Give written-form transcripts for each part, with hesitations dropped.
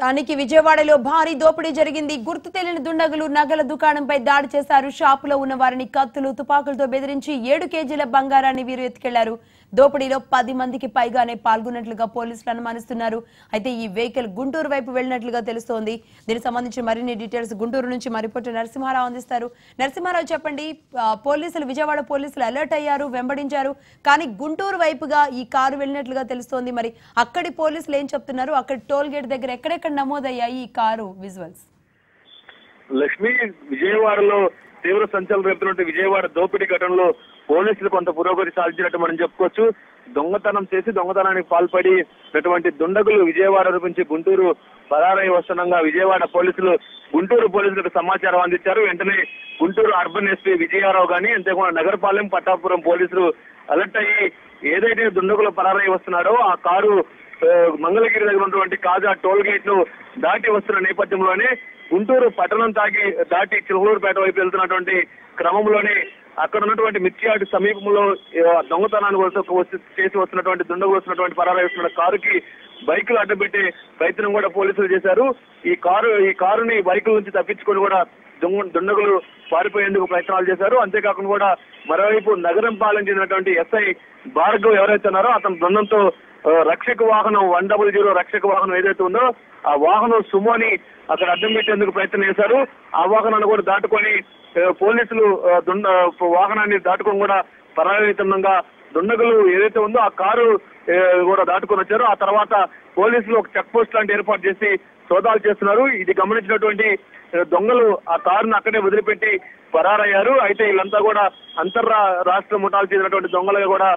తానికి విజయవాడలో భారీ దోపిడీ జరిగింది. గుర్తు తెలియని దుండగులు నగల దుకాణంపై దాడి చేశారు. షాపులో ఉన్న వారిని కత్తులు తుపాకులతో బెదిరించి 7 కేజీల బంగారాన్ని వీరు ఎత్తుకెళ్లారు. దోపిడీలో 10 మందికి పైగానే పాల్గొన్నట్లుగా పోలీసులు అనుమానిస్తున్నారు. అయితే ఈ వెహికల్ గుంటూరు వైపు వెళ్లినట్లుగా తెలుస్తోంది. దీనికి సంబంధించి మరిన్ని డీటెయిల్స్ గుంటూరు నుంచి మా రిపోర్టర్ నరసింహారావు అందిస్తారు. నరసింహారావు చెప్పండి, విజయవాడ పోలీసులు అలర్ట్ అయ్యారు, వెంబడించారు, కానీ గుంటూరు వైపుగా ఈ కారు వెళ్లినట్లుగా తెలుస్తోంది. మరి అక్కడి పోలీసులు ఏం చెప్తున్నారు? అక్కడ టోల్ గేట్ దగ్గర ఎక్కడెక్కడ నమోదయ్యాయి ఈ కారు విజువల్స్? లక్ష్మి, విజయవాడలో తీవ్ర సంచలనం రేపుతున్నట్టు విజయవాడ దోపిడీ ఘటనలో పోలీసులు కొంత పురోగతి సాధించినట్టు మనం చెప్పుకోవచ్చు. దొంగతనం చేసి దొంగతనానికి పాల్పడినటువంటి దుండగులు విజయవాడ నుంచి గుంటూరు పరారై వస్తుండగా విజయవాడ పోలీసులు గుంటూరు పోలీసులకు సమాచారం అందించారు. వెంటనే గుంటూరు అర్బన్ ఎస్పీ విజయారావు గాని అంతేకాకుండా నగరపాలెం పట్టాపురం పోలీసులు అలర్ట్ అయ్యి ఏదైతే దుండగులు పరారై వస్తున్నాడో ఆ కారు మంగళగిరి దగ్గర ఉన్నటువంటి కాజా టోల్ గేట్ ను దాటి వస్తున్న నేపథ్యంలోనే గుంటూరు పట్టణం దాటి చిలుకూరుపేట వైపు వెళ్తున్నటువంటి క్రమంలోనే అక్కడ ఉన్నటువంటి మిర్చియాటి సమీపంలో దొంగతనాన్ని చేసి వస్తున్నటువంటి దుండగులు వస్తున్నటువంటి పరారై వస్తున్న కారుకి బైకులు అడ్డుపెట్టే ప్రయత్నం కూడా పోలీసులు చేశారు. ఈ కారుని బైకుల నుంచి తప్పించుకొని కూడా దుండగులు పారిపోయేందుకు ప్రయత్నాలు చేశారు. అంతేకాకుండా కూడా మరోవైపు నగరం పాలన చెందినటువంటి ఎస్ఐ భార్గవ్ ఎవరైతే ఉన్నారో అతని బృందంతో రక్షక వాహనం 100 రక్షక వాహనం ఏదైతే ఉందో ఆ వాహనం సుమోని అక్కడ అడ్డం పెట్టేందుకు ప్రయత్నం చేశారు. ఆ వాహనాన్ని కూడా దాటుకొని పోలీసులు వాహనాన్ని దాటుకొని కూడా పరారీతంగా దుండగులు ఏదైతే ఉందో ఆ కారు కూడా దాటుకొని వచ్చారు. ఆ తర్వాత పోలీసులు ఒక చెక్ పోస్ట్ లాంటి ఏర్పాటు చేసి సోదాలు చేస్తున్నారు. ఇది గమనించినటువంటి దొంగలు ఆ కారును అక్కడే వదిలిపెట్టి పరారయ్యారు. అయితే వీళ్ళంతా కూడా రాష్ట్ర ముఠాలు చెందినటువంటి దొంగలుగా కూడా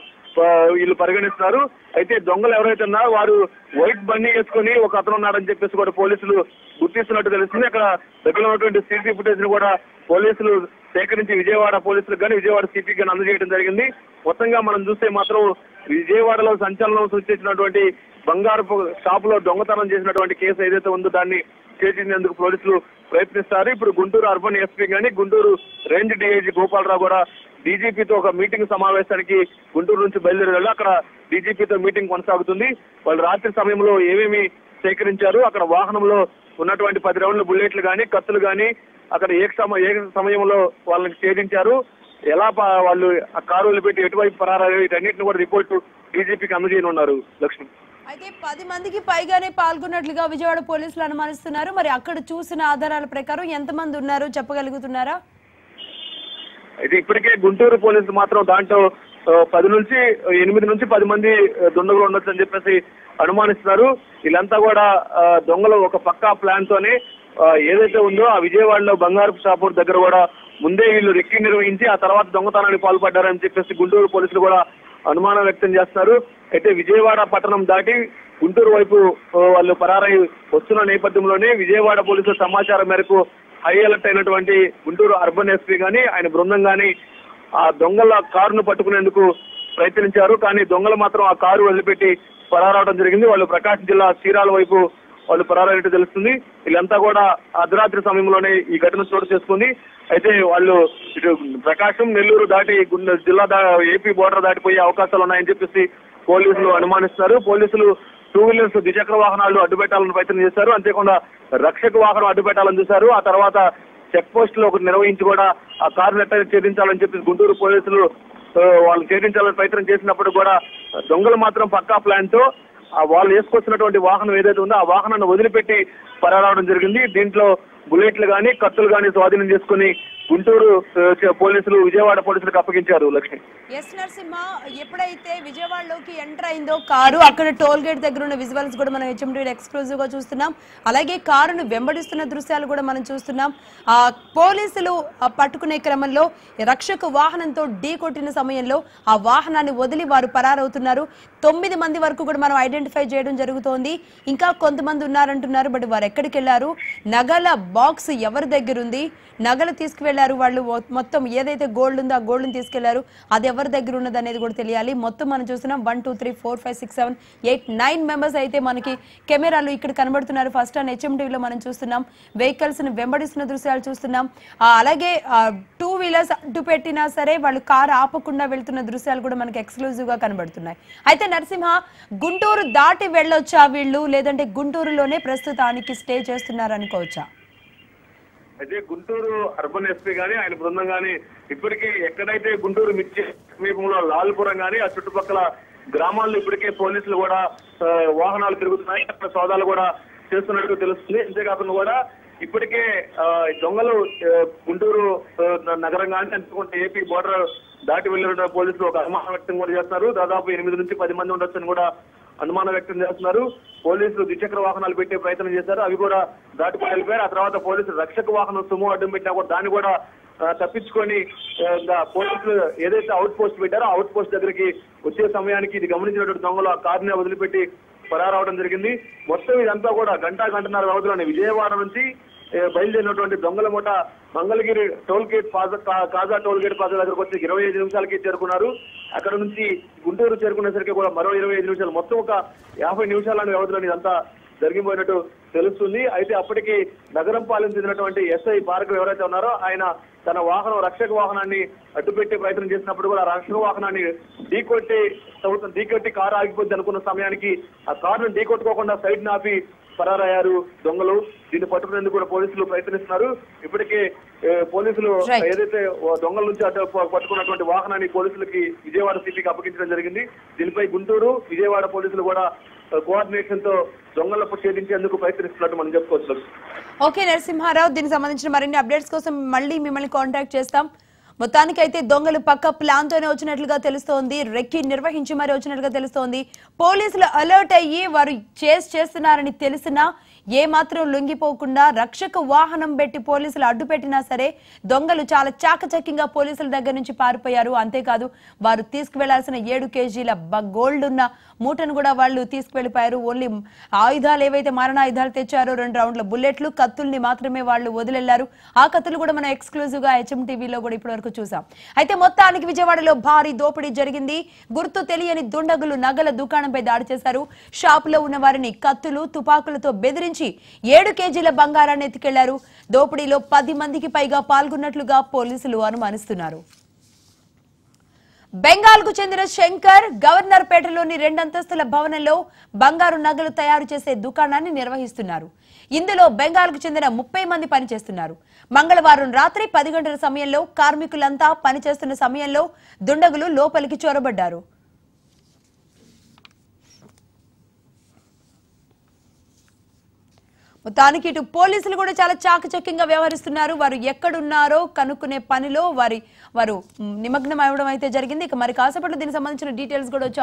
వీళ్ళు పరిగణిస్తున్నారు. అయితే దొంగలు ఎవరైతే ఉన్నారో వారు వైట్ బన్నీ వేసుకుని ఒక అతను ఉన్నారని చెప్పేసి కూడా పోలీసులు గుర్తిస్తున్నట్టు తెలుస్తుంది. అక్కడ దగ్గర ఉన్నటువంటి సీసీ ఫుటేజ్ ను కూడా పోలీసులు సేకరించి విజయవాడ పోలీసులకు కానీ విజయవాడ సిపికి కానీ అందజేయడం జరిగింది. మొత్తంగా మనం చూస్తే మాత్రం విజయవాడలో సంచలనం సృష్టించినటువంటి బంగారపు షాపులో దొంగతనం చేసినటువంటి కేసు ఏదైతే ఉందో దాన్ని చేసేందుకు పోలీసులు ప్రయత్నిస్తారు. ఇప్పుడు గుంటూరు అర్బన్ ఎస్పీ కానీ గుంటూరు రేంజ్ డిఐజీ గోపాలరావు కూడా డీజీపీతో ఒక మీటింగ్ సమావేశానికి గుంటూరు నుంచి బయలుదేరారు. అక్కడ డీజీపీతో మీటింగ్ కొనసాగుతుంది. వాళ్ళు రాత్రి సమయంలో ఏమేమి సేకరించారు, అక్కడ వాహనంలో ఉన్నటువంటి 10 రౌండ్ల బుల్లెట్లు కానీ కత్తులు కానీ అక్కడ ఏ సమయంలో వాళ్ళని ఛేదించారు, ఎలా వాళ్ళు ఆ కారులు పెట్టి ఎటువైపు పరారయ్యారు, వీటన్నిటిని కూడా రిపోర్టు డీజీపీకి అందజేయనున్నారు. లక్ష్మి, అయితే 10 మందికి పైగానే పాల్గొన్నట్లుగా విజయవాడ పోలీసులు అనుమానిస్తున్నారు. మరి అక్కడ చూసిన ఆధారాల ప్రకారం ఎంతమంది ఉన్నారు చెప్పగలుగుతున్నారా? అయితే ఇప్పటికే గుంటూరు పోలీసులు మాత్రం దాంట్లో 8 నుంచి 10 మంది దుండగులు ఉండొచ్చు అని చెప్పేసి అనుమానిస్తున్నారు. వీళ్ళంతా కూడా దొంగలు ఒక పక్కా ప్లాన్ తోనే ఏదైతే ఉందో ఆ విజయవాడలో బంగారపు షాపు దగ్గర కూడా ముందే వీళ్ళు రెక్కి నిర్వహించి ఆ తర్వాత దొంగతనానికి పాల్పడ్డారని చెప్పేసి గుంటూరు పోలీసులు కూడా అనుమానం వ్యక్తం చేస్తున్నారు. అయితే విజయవాడ పట్టణం దాటి గుంటూరు వైపు వాళ్ళు పరారై వస్తున్న నేపథ్యంలోనే విజయవాడ పోలీసుల సమాచారం మేరకు హై అలర్ట్ అయినటువంటి గుంటూరు అర్బన్ ఎస్పీ గాని ఆయన బృందం గాని ఆ దొంగల కారును పట్టుకునేందుకు ప్రయత్నించారు. కానీ దొంగలు మాత్రం ఆ కారు వదిలిపెట్టి పరారవడం జరిగింది. వాళ్ళు ప్రకాశం జిల్లా చీరాల వైపు వాళ్ళు పరారైనట్టు తెలుస్తుంది. వీళ్ళంతా కూడా అర్ధరాత్రి సమయంలోనే ఈ ఘటన చోటు చేసుకుంది. అయితే వాళ్ళు ఇటు ప్రకాశం నెల్లూరు దాటి జిల్లా ఏపీ బోర్డర్ దాటిపోయే అవకాశాలు ఉన్నాయని చెప్పేసి పోలీసులు అనుమానిస్తున్నారు. పోలీసులు 2 వీలర్స్ ద్విచక్ర వాహనాలు అడ్డుపెట్టాలని ప్రయత్నం చేశారు. అంతేకాకుండా రక్షక వాహనం అడ్డుపెట్టాలని చూశారు. ఆ తర్వాత చెక్ పోస్ట్ లో ఒకటి నిర్వహించి కూడా ఆ కారును ఎట్లా ఛేదించాలని చెప్పి గుంటూరు పోలీసులు వాళ్ళు ఛేదించాలని ప్రయత్నం చేసినప్పుడు కూడా దొంగలు మాత్రం పక్కా ప్లాన్ తో వాళ్ళు వేసుకొచ్చినటువంటి వాహనం ఏదైతే ఉందో ఆ వాహనాన్ని వదిలిపెట్టి పరారవడం జరిగింది. దీంట్లో బుల్లెట్లు గానీ కత్తులు గానీ స్వాధీనం చేసుకుని గుంటూరు పోలీసులు విజయవాడ పోలీసులకు అప్పగించారు. లక్ష్మి, ఎస్ నరసింహ, ఎప్పుడైతే విజయవాడలోకి ఎంటర్ అయిందో కారు అక్కడ టోల్ గేట్ దగ్గర ఉన్న విజువల్స్ కూడా మనం హెచ్ఎండి ఎక్స్క్లూజివ్ గా చూస్తున్నాం. అలాగే కారును వెంబడిస్తున్న దృశ్యాలు కూడా మనం చూస్తున్నాం. ఆ పోలీసులు పట్టుకునే క్రమంలో రక్షక వాహనంతో ఢీ కొట్టిన సమయంలో ఆ వాహనాన్ని వదిలి వారు పరారవుతున్నారు. 9 మంది వరకు కూడా మనం ఐడెంటిఫై చేయడం జరుగుతోంది. ఇంకా కొంతమంది ఉన్నారంటున్నారు. బట్ వారు ఎక్కడికి వెళ్లారు, నగల బాక్స్ ఎవరి దగ్గర ఉంది, నగలు తీసుకువెళ్లారు వాళ్ళు, మొత్తం ఏదైతే గోల్డ్ ఉందో ఆ గోల్డ్ తీసుకెళ్లారు అది ఎవరి దగ్గర ఉన్నది అనేది కూడా తెలియాలి. మొత్తం మనం చూస్తున్నాం 1 2 3 4 5 6 7 8 9 మెంబర్స్ అయితే మనకి కెమెరాలు ఇక్కడ కనబడుతున్నారు. ఫస్ట్ ఆన్ హెచ్ఎంటీవీలో మనం చూస్తున్నాం. వెహికల్స్ ని వెంబడిస్తున్న దృశ్యాలు చూస్తున్నాం. అలాగే 2 వీలర్స్ అడ్డు పెట్టినా సరే వాళ్ళు కారు ఆపకుండా వెళ్తున్న దృశ్యాలు కూడా మనకి ఎక్స్క్లూజివ్ గా కనబడుతున్నాయి. అయితే నరసింహ, గుంటూరు దాటి వెళ్ళొచ్చా వీళ్ళు, లేదంటే గుంటూరులోనే ప్రస్తుతానికి స్టే చేస్తున్నారు అనుకోవచ్చా? అయితే గుంటూరు అర్బన్ ఎస్పీ గానీ ఆయన బృందం గానీ ఇప్పటికీ ఎక్కడైతే గుంటూరు మిర్చి సమీపంలో లాల్పురం గానీ ఆ చుట్టుపక్కల గ్రామాల్లో ఇప్పటికే పోలీసులు కూడా వాహనాలు తిరుగుతున్నాయి, అక్కడ సోదాలు కూడా చేస్తున్నట్టు తెలుస్తుంది. అంతేకాకుండా కూడా ఇప్పటికే దొంగలు గుంటూరు నగరం కానీ అనుకుంటే ఏపీ బోర్డర్ దాటి వెళ్ళిన పోలీసులు ఒక అనుమానం వ్యక్తం కూడా చేస్తున్నారు. దాదాపు 8 నుంచి 10 మంది ఉండొచ్చని కూడా అనుమానం వ్యక్తం చేస్తున్నారు. పోలీసులు ద్విచక్ర వాహనాలు పెట్టే ప్రయత్నం చేశారు, అవి కూడా దాటుకుని వెళ్ళిపోయారు. ఆ తర్వాత పోలీసులు రక్షక వాహనం సుమో అడ్డం పెట్టినా కూడా దాన్ని కూడా తప్పించుకొని పోలీసులు ఏదైతే అవుట్ పోస్ట్ పెట్టారో అవుట్ పోస్ట్ దగ్గరికి వచ్చే సమయానికి ఇది గమనించినటువంటి దొంగలు ఆ కారుని వదిలిపెట్టి పరారవడం జరిగింది. మొత్తం ఇదంతా కూడా గంటన్నర వ్యవధిలోనే విజయవాడ నుంచి బయలుదేరినటువంటి దొంగల మూట మంగళగిరి టోల్ గేట్ కాజా టోల్ గేట్ పాజా దగ్గరకు వచ్చి 25 నిమిషాలకి చేరుకున్నారు. అక్కడ నుంచి గుంటూరు చేరుకునేసరికి కూడా మరో 25 నిమిషాలు, మొత్తం ఒక 50 నిమిషాల వ్యవధిలో ఇదంతా జరిగిపోయినట్టు తెలుస్తుంది. అయితే అప్పటికి నగరం పాలన చెందినటువంటి ఎస్ఐ భార్గవ్ ఎవరైతే ఉన్నారో ఆయన తన వాహనం రక్షక వాహనాన్ని అడ్డుపెట్టే ప్రయత్నం చేసినప్పుడు కూడా రక్షక వాహనాన్ని ఢీకొట్టి కారు ఆగిపోద్ది అనుకున్న సమయానికి ఆ కారును ఢీకొట్టుకోకుండా సైడ్ నాపి పరారయ్యారు దొంగలు. దీన్ని పట్టుకునేందుకు కూడా పోలీసులు ప్రయత్నిస్తున్నారు. ఇప్పటికే పోలీసులు ఏదైతే దొంగల నుంచి అటు పట్టుకున్నటువంటి వాహనాన్ని పోలీసులకి విజయవాడ సిపికి అప్పగించడం జరిగింది. దీనిపై గుంటూరు విజయవాడ పోలీసులు కూడా కోఆర్డినేషన్ తో దొంగలకు ఛేదించేందుకు ప్రయత్నిస్తున్నట్టు మనం చెప్పుకోవచ్చు. ఓకే నరసింహారావు, దీనికి సంబంధించిన మరిన్ని అప్డేట్స్ కోసం మళ్ళీ మిమ్మల్ని కాంటాక్ట్ చేస్తాం. మొత్తానికైతే దొంగలు పక్క ప్లాన్ తోనే వచ్చినట్లుగా తెలుస్తోంది, రెక్కి నిర్వహించి మరి వచ్చినట్లుగా తెలుస్తోంది. పోలీసులు అలర్ట్ అయ్యి వారు చేస్తున్నారని తెలిసినా ఏమాత్రం లొంగిపోకుండా రక్షక వాహనం పెట్టి పోలీసులు అడ్డు పెట్టినా సరే దొంగలు చాలా చాకచక్యంగా పోలీసుల దగ్గర నుంచి పారిపోయారు. అంతేకాదు వారు తీసుకువెళ్లాల్సిన 7 కేజీల గోల్డ్ ఉన్న మూటను కూడా వాళ్ళు తీసుకువెళ్లిపోయారు. ఓన్లీ ఆయుధాలు ఏవైతే మారణాయుధాలు తెచ్చారో 2 రౌండ్ల బుల్లెట్లు, కత్తుల్ని మాత్రమే వాళ్ళు వదిలేళ్లారు. ఆ కత్తులు కూడా మనం ఎక్స్క్లూజివ్ గా HMTVలో కూడా ఇప్పటి వరకు చూసాం. అయితే మొత్తానికి విజయవాడలో భారీ దోపిడీ జరిగింది. గుర్తు తెలియని దుండగులు నగల దుకాణంపై దాడి చేశారు. షాప్ లో ఉన్న వారిని కత్తులు, తుపాకులతో బెదిరించి 7 కేజీల బంగారాన్ని ఎత్తుకెళ్లారు. దోపిడీలో 10 మందికి పైగా పాల్గొన్నట్లుగా పోలీసులు అనుమానిస్తున్నారు. బెంగాల్ కు చెందిన శంకర్ గవర్నర్ పేటలోని 2 అంతస్తుల భవనంలో బంగారు నగలు తయారు చేసే దుకాణాన్ని నిర్వహిస్తున్నారు. ఇందులో బెంగాల్ కు చెందిన 30 మంది పనిచేస్తున్నారు. మంగళవారం రాత్రి 10 గంటల సమయంలో కార్మికులంతా పనిచేస్తున్న సమయంలో దుండగులు లోపలికి చొరబడ్డారు. మొత్తానికి ఇటు పోలీసులు కూడా చాలా చాకచక్యంగా వ్యవహరిస్తున్నారు. వారు ఎక్కడున్నారో కనుక్కునే పనిలో వారు నిమగ్నం అవ్వడం అయితే జరిగింది. ఇక మరి కాసేపట్లో దీనికి సంబంధించిన డీటెయిల్స్ కూడా వచ్చే